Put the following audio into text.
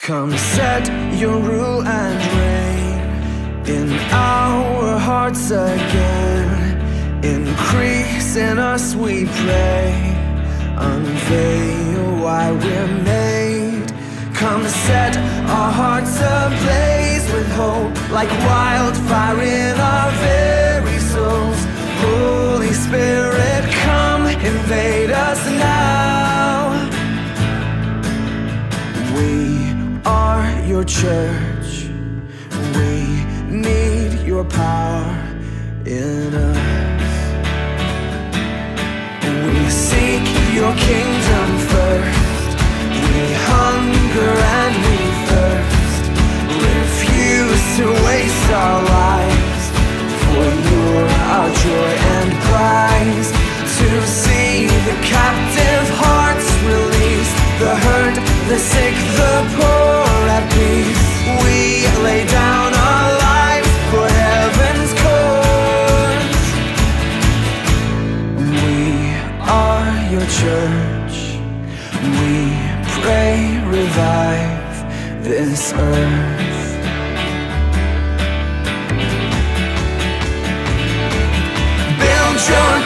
Come set your rule and reign in our hearts again. Increase in us, we pray. Unveil why we're made. Come set our hearts ablaze with hope, like wildfire in our very souls. Holy Spirit, come invade us now. We are your church. We need your power in us. We seek your kingdom first. We hunger and we thirst. Refuse to waste our lives, for you're our joy and prize. To see the captive hearts released, the hurt, the sick, the poor at peace. We lay down our lives for heaven's cause. We are your church. We pray, revive this earth. Build your